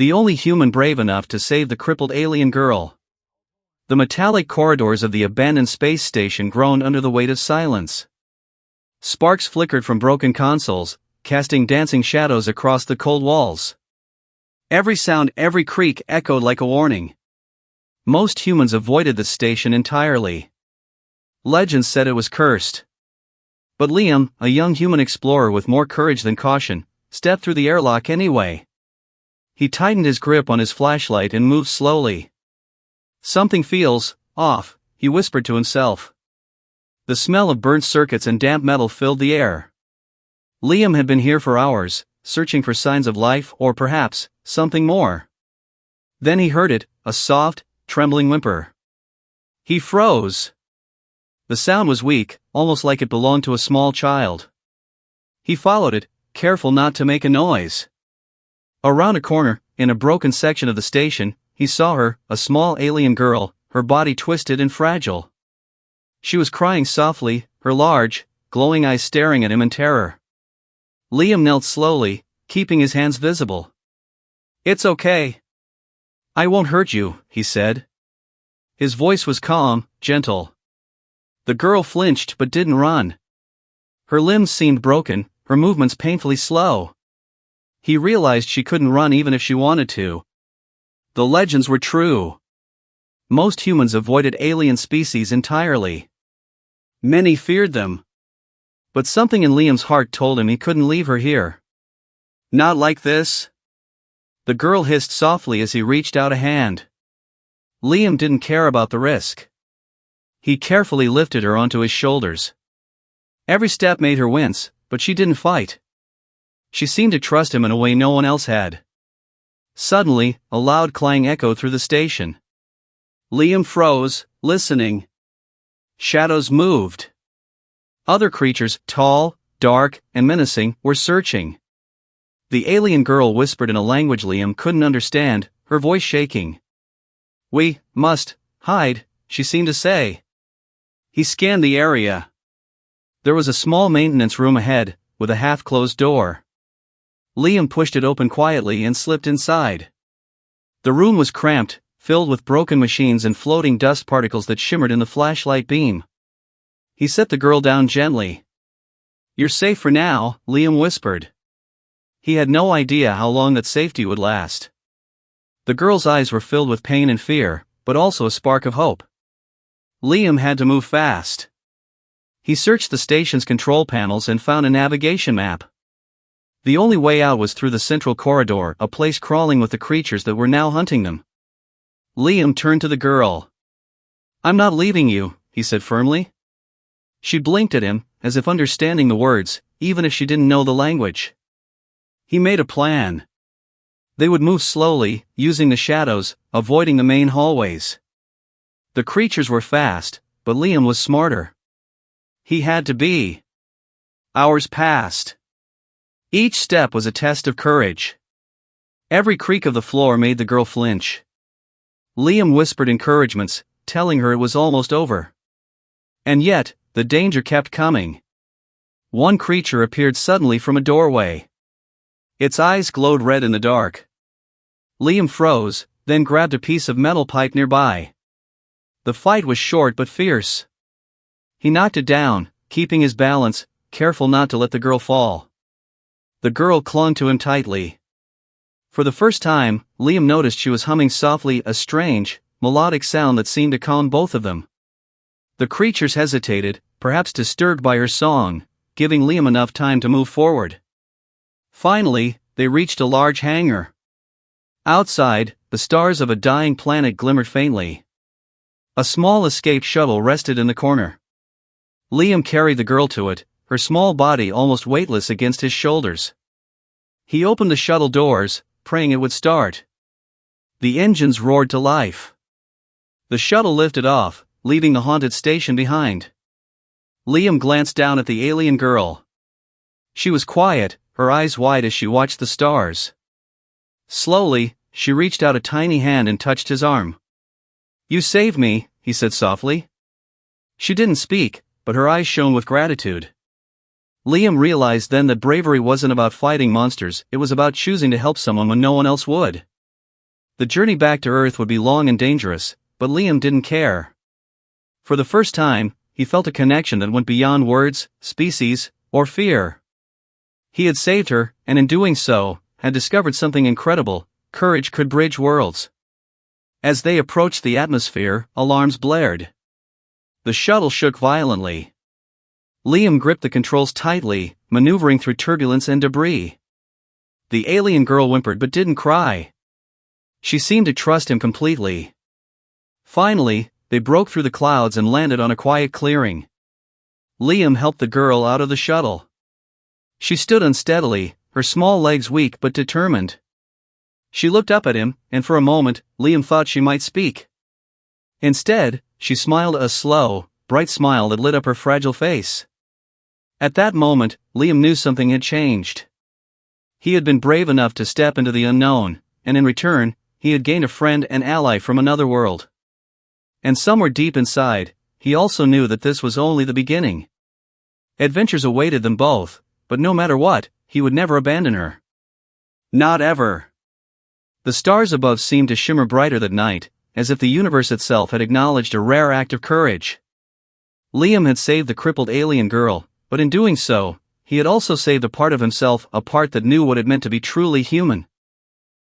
the only human brave enough to save the crippled alien girl. The metallic corridors of the abandoned space station groaned under the weight of silence. Sparks flickered from broken consoles, casting dancing shadows across the cold walls. Every sound, every creak echoed like a warning. Most humans avoided the station entirely. Legends said it was cursed. But Liam, a young human explorer with more courage than caution, stepped through the airlock anyway. He tightened his grip on his flashlight and moved slowly. "Something feels off," he whispered to himself. The smell of burnt circuits and damp metal filled the air. Liam had been here for hours, searching for signs of life or perhaps something more. Then he heard it, a soft, trembling whimper. He froze. The sound was weak, almost like it belonged to a small child. He followed it, careful not to make a noise. Around a corner, in a broken section of the station, he saw her, a small alien girl, her body twisted and fragile. She was crying softly, her large, glowing eyes staring at him in terror. Liam knelt slowly, keeping his hands visible. "It's okay. I won't hurt you," he said. His voice was calm, gentle. The girl flinched but didn't run. Her limbs seemed broken, her movements painfully slow. He realized she couldn't run even if she wanted to. The legends were true. Most humans avoided alien species entirely. Many feared them. But something in Liam's heart told him he couldn't leave her here. "Not like this." The girl hissed softly as he reached out a hand. Liam didn't care about the risk. He carefully lifted her onto his shoulders. Every step made her wince, but she didn't fight. She seemed to trust him in a way no one else had. Suddenly, a loud clang echoed through the station. Liam froze, listening. Shadows moved. Other creatures, tall, dark, and menacing, were searching. The alien girl whispered in a language Liam couldn't understand, her voice shaking. "We must hide," she seemed to say. He scanned the area. There was a small maintenance room ahead, with a half-closed door. Liam pushed it open quietly and slipped inside. The room was cramped, filled with broken machines and floating dust particles that shimmered in the flashlight beam. He set the girl down gently. "You're safe for now," Liam whispered. He had no idea how long that safety would last. The girl's eyes were filled with pain and fear, but also a spark of hope. Liam had to move fast. He searched the station's control panels and found a navigation map. The only way out was through the central corridor, a place crawling with the creatures that were now hunting them. Liam turned to the girl. "I'm not leaving you," he said firmly. She blinked at him, as if understanding the words, even if she didn't know the language. He made a plan. They would move slowly, using the shadows, avoiding the main hallways. The creatures were fast, but Liam was smarter. He had to be. Hours passed. Each step was a test of courage. Every creak of the floor made the girl flinch. Liam whispered encouragements, telling her it was almost over. And yet, the danger kept coming. One creature appeared suddenly from a doorway. Its eyes glowed red in the dark. Liam froze, then grabbed a piece of metal pipe nearby. The fight was short but fierce. He knocked it down, keeping his balance, careful not to let the girl fall. The girl clung to him tightly. For the first time, Liam noticed she was humming softly, a strange, melodic sound that seemed to calm both of them. The creatures hesitated, perhaps disturbed by her song, giving Liam enough time to move forward. Finally, they reached a large hangar. Outside, the stars of a dying planet glimmered faintly. A small escape shuttle rested in the corner. Liam carried the girl to it, her small body almost weightless against his shoulders. He opened the shuttle doors, praying it would start. The engines roared to life. The shuttle lifted off, leaving the haunted station behind. Liam glanced down at the alien girl. She was quiet, her eyes wide as she watched the stars. Slowly, she reached out a tiny hand and touched his arm. "You saved me," he said softly. She didn't speak, but her eyes shone with gratitude. Liam realized then that bravery wasn't about fighting monsters, it was about choosing to help someone when no one else would. The journey back to Earth would be long and dangerous, but Liam didn't care. For the first time, he felt a connection that went beyond words, species, or fear. He had saved her, and in doing so, had discovered something incredible: courage could bridge worlds. As they approached the atmosphere, alarms blared. The shuttle shook violently. Liam gripped the controls tightly, maneuvering through turbulence and debris. The alien girl whimpered but didn't cry. She seemed to trust him completely. Finally, they broke through the clouds and landed on a quiet clearing. Liam helped the girl out of the shuttle. She stood unsteadily, her small legs weak but determined. She looked up at him, and for a moment, Liam thought she might speak. Instead, she smiled, a slow, bright smile that lit up her fragile face. At that moment, Liam knew something had changed. He had been brave enough to step into the unknown, and in return, he had gained a friend and ally from another world. And somewhere deep inside, he also knew that this was only the beginning. Adventures awaited them both, but no matter what, he would never abandon her. Not ever. The stars above seemed to shimmer brighter that night, as if the universe itself had acknowledged a rare act of courage. Liam had saved the crippled alien girl, but in doing so, he had also saved a part of himself, a part that knew what it meant to be truly human.